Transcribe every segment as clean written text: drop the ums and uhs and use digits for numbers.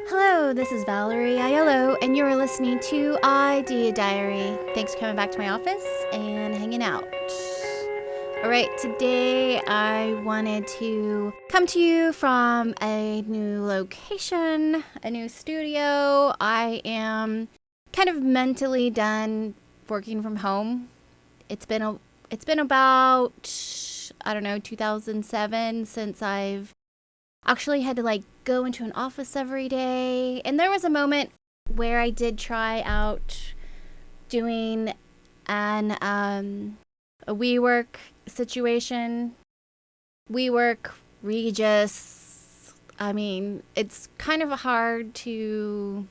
Hello, this is Valerie Aiello, and you're listening to Idea Diary. Thanks for coming back to my office and hanging out. Alright, today I wanted to come to you from a new location, a new studio. I am kind of mentally done working from home. It's been about, 2007 since I've actually had to go into an office every day. And there was a moment where I did try out doing a WeWork situation. WeWork, Regis. I mean, it's kind of hard to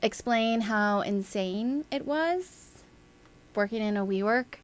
explain how insane it was working in a WeWork.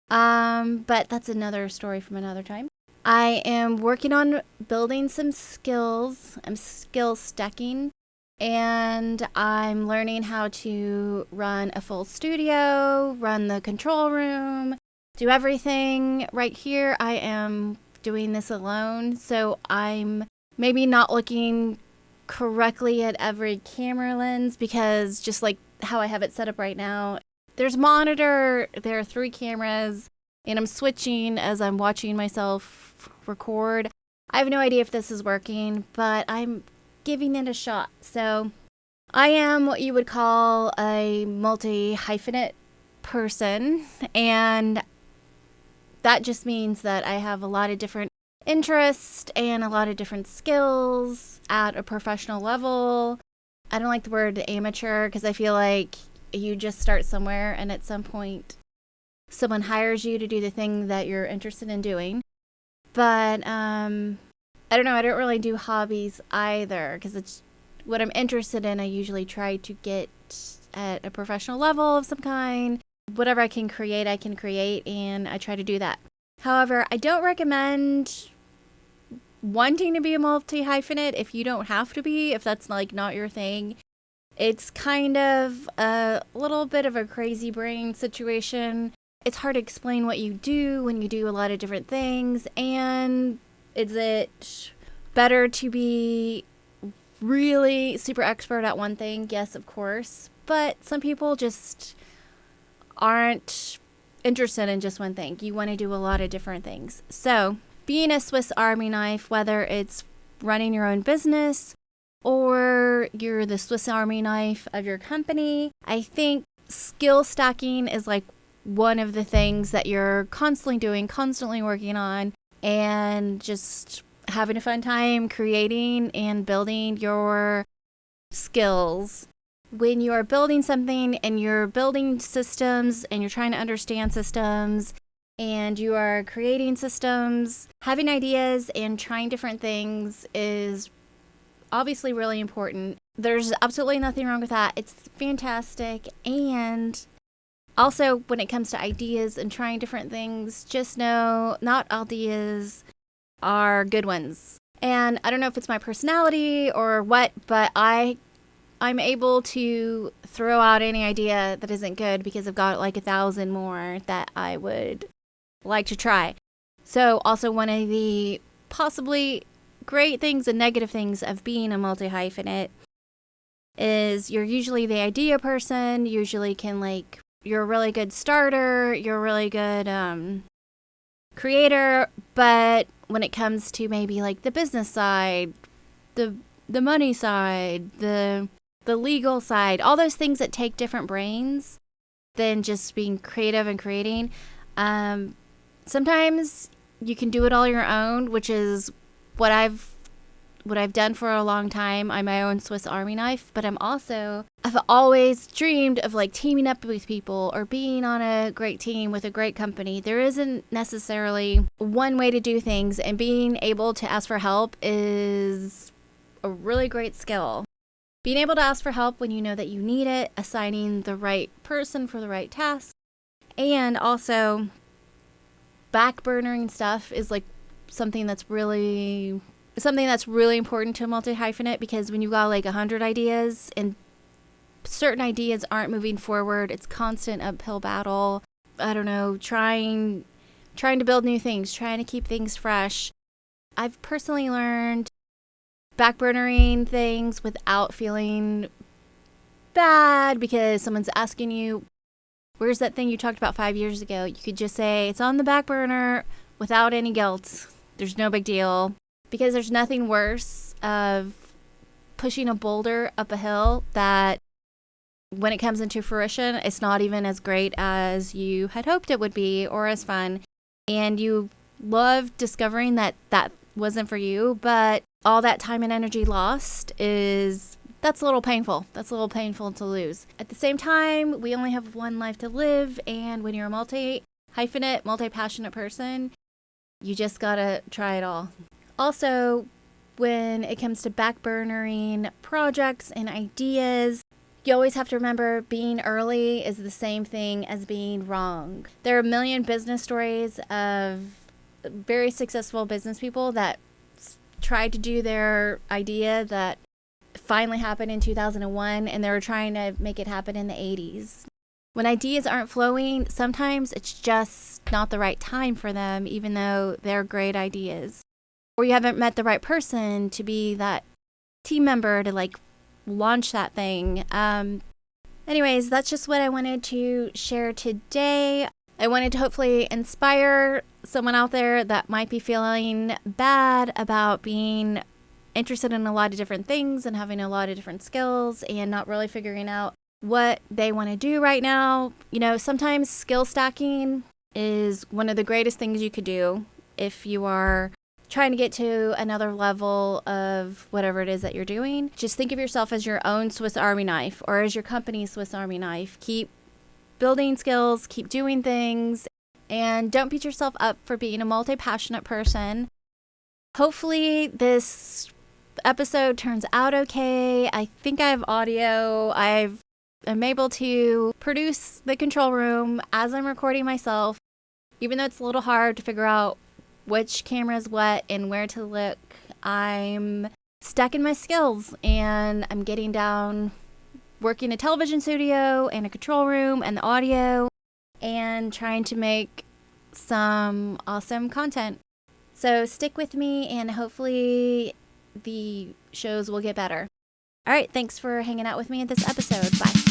But that's another story from another time. I am working on building some skills. I'm skill stacking, and I'm learning how to run a full studio, run the control room, do everything right here. I am doing this alone, so I'm maybe not looking correctly at every camera lens because just like how I have it set up right now, there's a monitor, there are 3 cameras, and I'm switching as I'm watching myself record. I have no idea if this is working, but I'm giving it a shot. So I am what you would call a multi-hyphenate person, and that just means that I have a lot of different interests and a lot of different skills at a professional level. I don't like the word amateur because I feel like you just start somewhere and at some point someone hires you to do the thing that you're interested in doing. But I don't know, I don't really do hobbies either because it's what I'm interested in. I usually try to get at a professional level of some kind. Whatever I can create, and I try to do that. However, I don't recommend wanting to be a multi-hyphenate if you don't have to be, if that's not your thing. It's kind of a little bit of a crazy brain situation. It's hard to explain what you do when you do a lot of different things. And is it better to be really super expert at one thing? Yes, of course. But some people just aren't interested in just one thing. You want to do a lot of different things. So being a Swiss Army knife, whether it's running your own business or you're the Swiss Army knife of your company, I think skill stacking is one of the things that you're constantly doing, constantly working on, and just having a fun time creating and building your skills. When you're building something and you're building systems and you're trying to understand systems and you are creating systems, having ideas and trying different things is obviously really important. There's absolutely nothing wrong with that. It's fantastic. And also, when it comes to ideas and trying different things, just know not all ideas are good ones. And I don't know if it's my personality or what, but I'm able to throw out any idea that isn't good because I've got 1,000 more that I would like to try. So also one of the possibly great things and negative things of being a multi-hyphenate is you're usually the idea person, usually can you're a really good starter, you're a really good creator, but when it comes to maybe the business side, the money side, the legal side, all those things that take different brains than just being creative and creating, sometimes you can do it all your own, which is what I've done for a long time. I'm my own Swiss Army knife, but I've always dreamed of teaming up with people or being on a great team with a great company. There isn't necessarily one way to do things, and being able to ask for help is a really great skill. Being able to ask for help when you know that you need it, assigning the right person for the right task, and also backburnering stuff is something that's really important to a multi-hyphenate, because when you got 100 ideas and certain ideas aren't moving forward, it's constant uphill battle. I don't know, trying to build new things, trying to keep things fresh. I've personally learned backburnering things without feeling bad because someone's asking you, where's that thing you talked about 5 years ago? You could just say, it's on the back burner without any guilt. There's no big deal. Because there's nothing worse of pushing a boulder up a hill that when it comes into fruition, it's not even as great as you had hoped it would be or as fun. And you love discovering that that wasn't for you, but all that time and energy lost that's a little painful. That's a little painful to lose. At the same time, we only have one life to live, and when you're a multi-hyphenate, multi-passionate person, you just gotta try it all. Also, when it comes to backburnering projects and ideas, you always have to remember being early is the same thing as being wrong. There are a million business stories of very successful business people that tried to do their idea that finally happened in 2001, and they were trying to make it happen in the 80s. When ideas aren't flowing, sometimes it's just not the right time for them, even though they're great ideas. Or you haven't met the right person to be that team member to launch that thing. Anyways, that's just what I wanted to share today. I wanted to hopefully inspire someone out there that might be feeling bad about being interested in a lot of different things and having a lot of different skills and not really figuring out what they want to do right now. You know, sometimes skill stacking is one of the greatest things you could do if you are trying to get to another level of whatever it is that you're doing. Just think of yourself as your own Swiss Army knife or as your company's Swiss Army knife. Keep building skills, keep doing things, and don't beat yourself up for being a multi-passionate person. Hopefully this episode turns out okay. I think I have audio. I'm able to produce the control room as I'm recording myself, even though it's a little hard to figure out which camera is what and where to look. I'm stacking my skills and I'm getting down working a television studio and a control room and the audio and trying to make some awesome content. So stick with me and hopefully the shows will get better. All right, thanks for hanging out with me in this episode. Bye.